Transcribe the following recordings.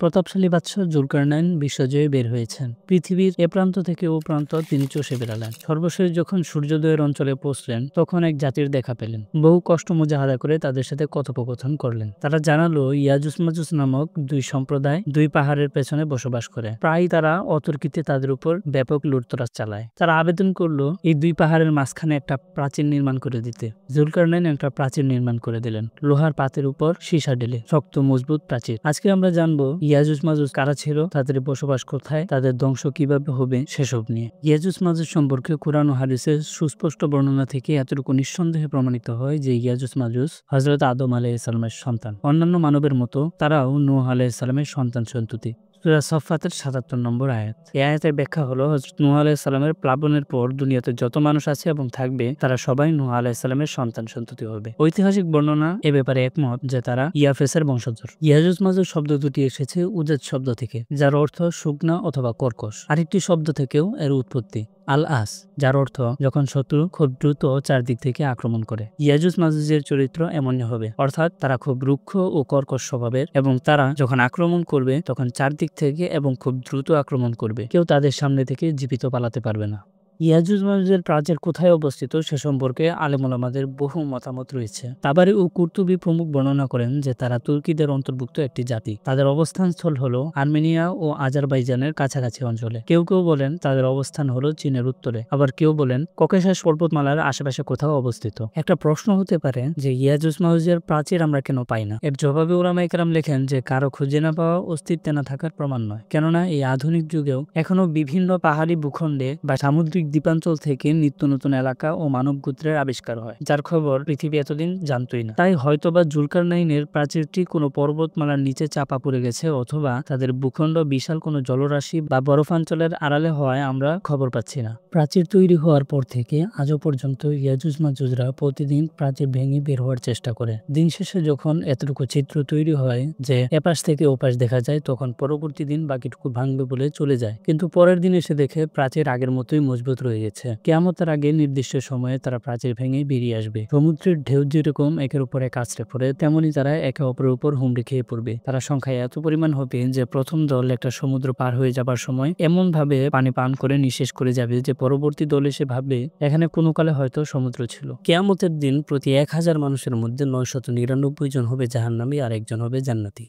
প্রতাপশালী বাদশাহ জুলকারনাইন বিশ্বজয়ে বের হয়েছেন। পৃথিবীর এ প্রান্ত থেকে ও প্রান্ত তিনি চষে বেড়ালেন। সর্বশেষ যখন সূর্যোদয়ের অঞ্চলে পৌঁছলেন তখন এক জাতির দেখা পেলেন। বহু কষ্ট মুজাহাদা করে তাদের সাথে কথোপকথন করলেন। তারা জানালো ইয়াজুজ মাজুজ নামক দুই সম্প্রদায় দুই পাহাড়ের পেছনে বসবাস করে। প্রায় তারা অতর্কিতে তাদের উপর ব্যাপক লুটতরাজ চালায়। তারা আবেদন করলো এই দুই পাহাড়ের মাঝখানে একটা প্রাচীর নির্মাণ করে দিতে। জুলকারনাইন একটা প্রাচীর নির্মাণ করে দিলেন, লোহার পাতের উপর সীসা ঢেলে, শক্ত মজবুত প্রাচীর। আজকে আমরা জানবো ইয়াজুজ মাজুজ কারা ছিল, তাদের বসবাস কোথায়, তাদের ধ্বংস কিভাবে হবে সেসব নিয়ে। ইয়াজুজ মাজুজ সম্পর্কে কুরআন ও হাদিসের সুস্পষ্ট বর্ণনা থেকে এতটুকু নিঃসন্দেহে প্রমাণিত হয় যে ইয়াজুজ মাজুজ হযরত আদম আলাইহিস সালামের সন্তান। অন্যান্য মানবের মতো তারাও নূহ আলাইহিস সালামের সন্তান সন্ততি। সূরা সফফাতের ৭৭ নম্বর আয়াত। এই আয়াতের ব্যাখ্যা হলো হযরত নূহ আলাইহিস সালামের প্লাবনের পর দুনিয়াতে যত মানুষ আছে এবং থাকবে তারা সবাই নূহ আলাইহিস সালামের সন্তান সন্ততি হবে। ঐতিহাসিক বর্ণনা এ ব্যাপারে একমত যে তারা ইয়াফেসের বংশধর। ইয়াজুজ মাজুজ শব্দ দুটি এসেছে উজাজ শব্দ থেকে, যার অর্থ শুকনা অথবা কর্কশ। আরেকটি শব্দ থেকেও এর উৎপত্তি, আল আস, যার অর্থ যখন শত্রু খুব দ্রুত চারদিক থেকে আক্রমণ করে। ইয়াজুজ মাজুজের চরিত্র এমনই হবে, অর্থাৎ তারা খুব রুক্ষ ও কর্কশ স্বভাবের এবং তারা যখন আক্রমণ করবে তখন চারদিক থেকে এবং খুব দ্রুত আক্রমণ করবে। কেউ তাদের সামনে থেকে জীবিত পালাতে পারবে না। ইয়াজুজ মাজুজের প্রাচীর কোথায় অবস্থিত সে সম্পর্কে আলেম ওলামাদের বহু মতামত রয়েছে। তাবারি ও কুরতুবী প্রমুখ বর্ণনা করেন যে তারা তুর্কিদের অন্তর্ভুক্ত একটি জাতি। তাদের অবস্থানস্থল হলো আর্মেনিয়া ও আজারবাইজানের কাছাকাছি অঞ্চলে। কেউ কেউ বলেন তাদের অবস্থান হলো চীনের উত্তরে, আবার কেউ বলেন ককেশাস পর্বতমালার আশেপাশে কোথাও অবস্থিত। একটা প্রশ্ন হতে পারে যে ইয়াজুজ মাজুজের প্রাচীর আমরা কেন পাই না? এর জবাবে উলামায়ে কেরাম লেখেন যে কারো খুঁজে না পাওয়া অস্তিত্বে না থাকার প্রমাণ নয়, কেননা এই আধুনিক যুগেও এখনো বিভিন্ন পাহাড়ি ভূখণ্ডে বা সামুদ্রিক দ্বীপাঞ্চল থেকে নিত্য নতুন এলাকা ও মানব গোত্রের আবিষ্কার হয়, যার খবর পৃথিবী এতদিন জানতই না। তাই হয়তোবা জুলকারনাইনের প্রাচীরটি কোনো পর্বতমালার নিচে চাপা পড়ে গেছে, অথবা তাদের ভূখণ্ড বিশাল কোনো জলরাশি বা বরফাঞ্চলের আড়ালে হওয়ায় আমরা খবর পাচ্ছি না। প্রাচীর তৈরি হওয়ার পর থেকে আজও পর্যন্ত ইয়াজুজ মাজুজরা প্রতিদিন প্রাচীর ভেঙে বের হওয়ার চেষ্টা করে। দিন শেষে যখন এতটুকু চিত্র তৈরি হয় যে এপাশ থেকে ওপাশ দেখা যায়, তখন পরবর্তী দিন বাকিটুকু ভাঙবে বলে চলে যায়। কিন্তু পরের দিন এসে দেখে প্রাচীর আগের মতোই মজবুত রয়ে গেছে। কিয়ামতের আগে নির্দিষ্ট সময়ে তারা প্রাচীর ভেঙে বেরিয়ে আসবে। সমুদ্রের ঢেউ যেরকম একের উপর এক আছড়ে পড়ে, তেমনি তারা একে অপরের উপর হুমড়ি খেয়ে পড়বে। তারা সংখ্যায় এত পরিমাণ হবে যে প্রথম দল একটা সমুদ্র পার হয়ে যাবার সময় এমন ভাবে পানি পান করে নিঃশেষ করে যাবে যে পরবর্তী দল এসে ভাববে এখানে কোনো কালে হয়তো সমুদ্র ছিল। কিয়ামতের দিন প্রতি 1000 মানুষের মধ্যে 999 জন হবে জাহান্নামী আর একজন হবে জান্নাতি।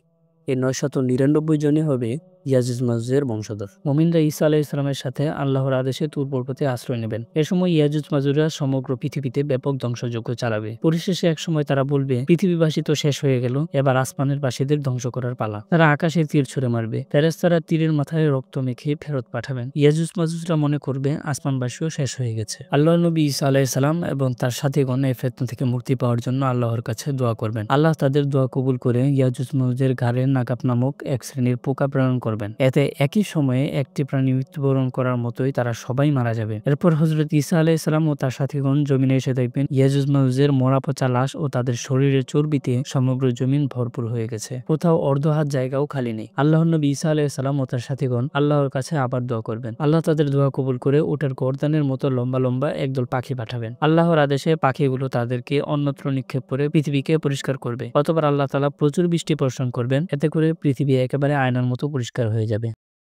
এই 999 জনই হবে ইয়াজুজ মাজুজের বংশধর। মুমিনরা ঈসা আলাইহিস সালামের সাথে আল্লাহর আদেশে তুর পর্বতে আশ্রয় নেবেন। এ সময় ইয়াজুজ মাজুজরা সমগ্র পৃথিবীতে ব্যাপক ধ্বংসযজ্ঞ চালাবে। পরিশেষে এক সময় তারা বলবে পৃথিবীবাসী তো শেষ হয়ে গেল, এবার আসমানের বাসীদের ধ্বংস করার পালা। তারা আকাশে তীর ছুড়ে মারবে, ফেরেশতারা তীরের মাথায় রক্ত মেখে ফেরত পাঠাবেন। ইয়াজুজ মাজুজরা মনে করবে আসমানবাসীও শেষ হয়ে গেছে। আল্লাহর নবী ঈসা আলাইহিস সালাম এবং তার সাথীগণ এই ফিতনা থেকে মুক্তি পাওয়ার জন্য আল্লাহর কাছে দোয়া করবেন। আল্লাহ তাদের দোয়া কবুল করে ইয়াজুজ মাজুজের ঘাড়ে নাকাব নামক এক শ্রেণীর পোকা প্রেরণ করবেন। এতে একই সময়ে একটি প্রাণী মৃত্যুবরণ করার মতোই তারা সবাই মারা যাবে। এরপর হযরত ঈসা আলাইহিস সালাম ও তার সাথীগণ জমিনে এসে দেখবেন ইয়াজুজ মাজুজের মরা পচা লাশ ও তাদের শরীরের চর্বিতে সমগ্র জমিন ভরপুর হয়ে গেছে। কোথাও অর্ধ হাত জায়গাও খালি নেই। আল্লাহর নবী ঈসা আলাইহিস সালাম ও তার সাথীগণ আল্লাহর কাছে আবার দোয়া করবেন। আল্লাহ তাদের দোয়া কবুল করে উটের গর্দানের মতো লম্বা লম্বা একদল পাখি পাঠাবেন। আল্লাহর আদেশে পাখিগুলো তাদেরকে অন্যত্র নিক্ষেপ করে পৃথিবীকে পরিষ্কার করবে। অতঃপর আল্লাহ তাআলা প্রচুর বৃষ্টি বর্ষণ করবেন, এতে করে পৃথিবী একেবারে আয়নার মতো পরিষ্কার হয়ে যাবে।